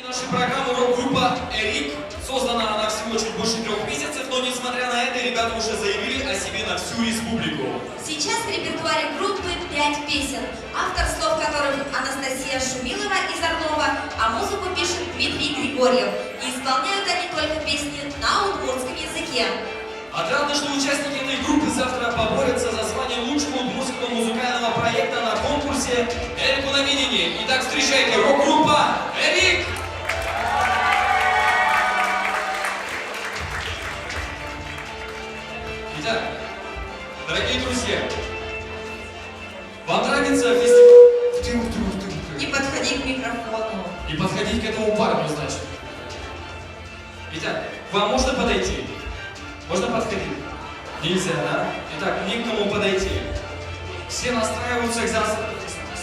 Нашей программы рок-группа «Эрик». Создана она всего чуть больше 3 месяцев, но несмотря на это, ребята уже заявили о себе на всю республику. Сейчас в репертуаре группы 5 песен, автор слов которых Анастасия Шумилова из Орлова, а музыку пишет Дмитрий Григорьев. И исполняют они только песни на удмуртском языке. Отрадно, что участники этой группы завтра поборются за звание лучшего удмуртского музыкального проекта на конкурсе «Эрику на видении». Итак, встречайте, рок-группа «Эрик». Итак, дорогие друзья, вам нравится фестиваль? Не подходи к микрофону. Не подходить к этому парню, значит. Итак, к вам можно подойти? Можно подходить? Нельзя, да? Итак, не к кому подойти. Все настраиваются к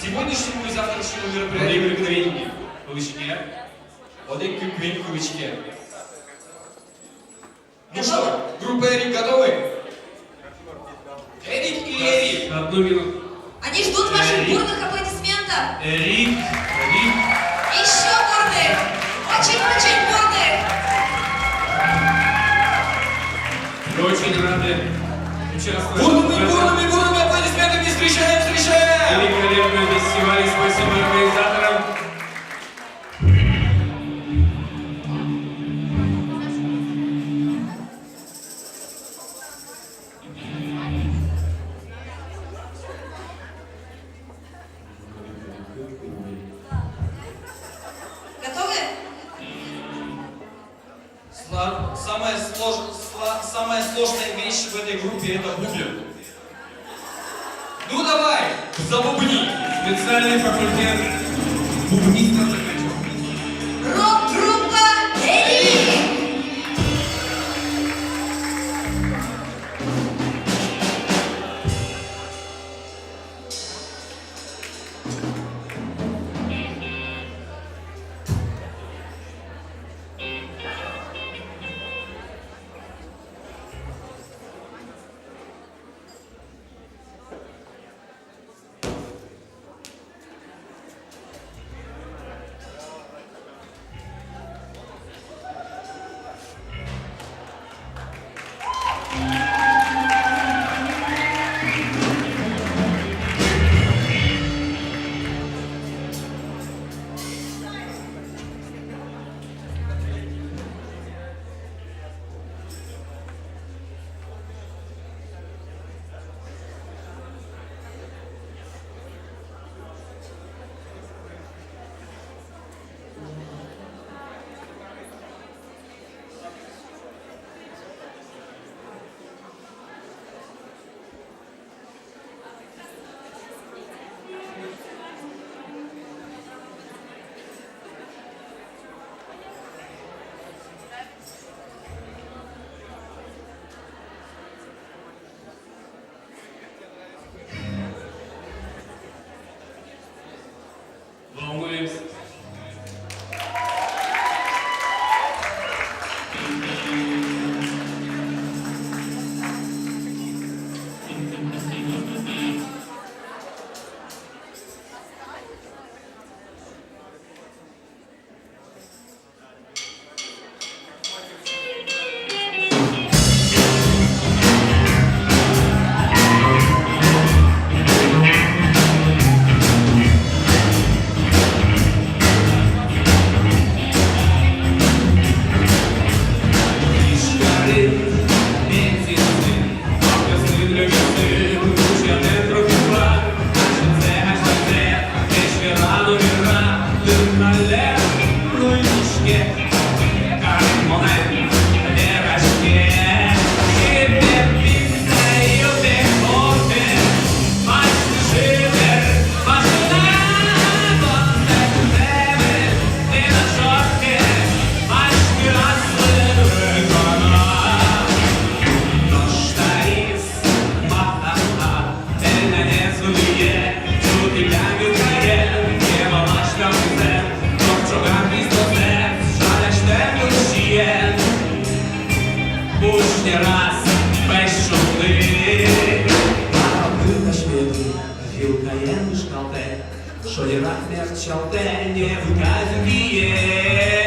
сегодняшнему и завтрашнему мероприятию. Куличке. Вот и к куличке. Ну что, группа «Эрик» готовы? Эрик или Эрик? Одну минуту. Они ждут ваших бурных аплодисментов. Эрик, Эрик. Еще бурных! Очень-очень бурных! Мы очень рады участвовать Бурными аплодисментами встречаем! в великолепном фестивале. Спасибо организаторам. Готовы? Самая сложная вещь в этой группе — это бубен. Ну давай, забубни! Специальный факультет бубниста заканчивал. Рок-группа «Эрик». Волнуемся. Nie raz bez żony. A był na świecie wielka jędrzka te, że nie raz nie chciał te, nie wykazuje.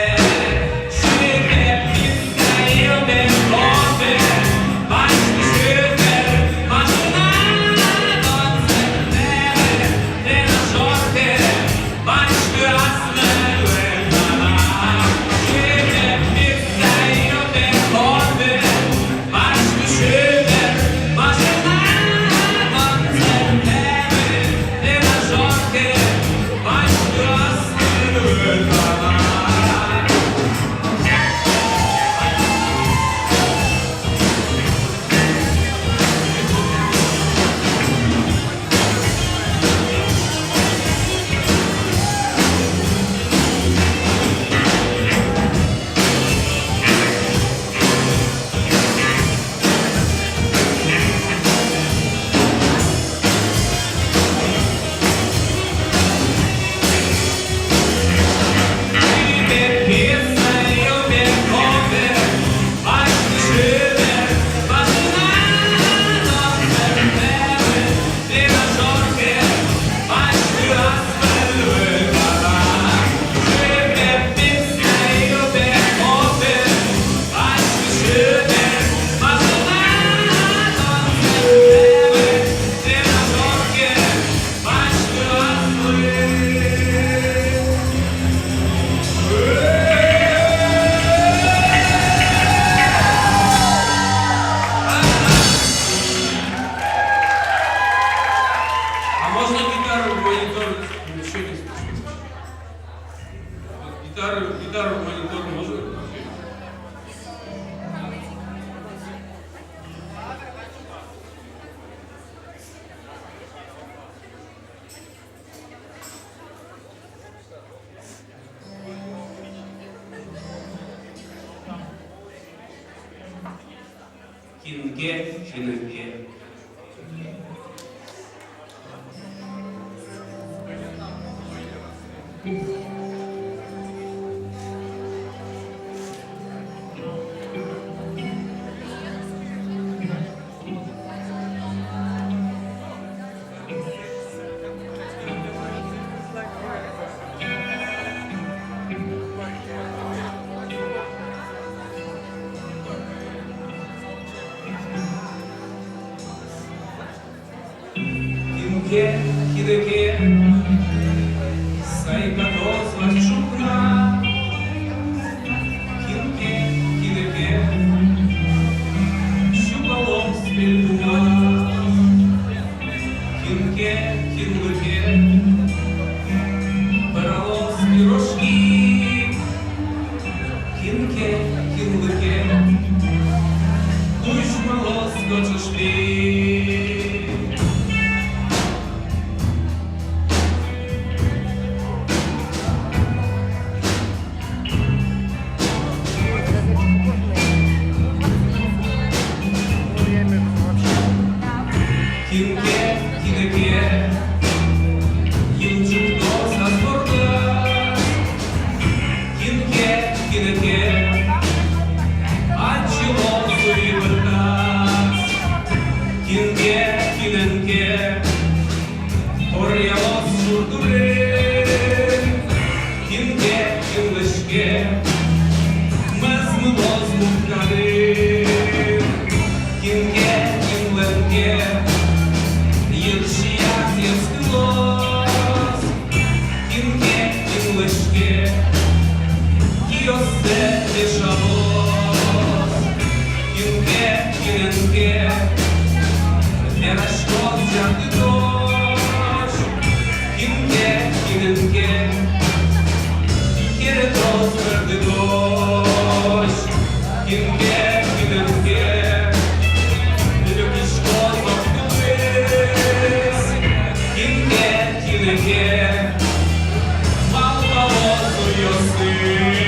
гитару, монитор можно? Кинге, кинге. Кинге, кинге, сайкато свачукна. Кинге, кинге, щупалом спільнуна. Кинге, кинге, пералом спірошки. Кинге, кинге, душ мало скочиш пі. Кинге, кинге, юнчик нос на спорта. Кинге, кинге, анчелозовый вертас. Кинге, кинге, орелос шурдуре. Кинге, кингешке, мезмилоз мукари. Кинге, кинленге, Єршіяк єскилос, кінге, кінлишке, кіосе вішалос, кінге, кіненке, ерашко взяти дощ, кінге, кіненке, кірето зверди дощ, кінге, кіненке, любішко зовтулись, кінге, кіненке, мало йоси.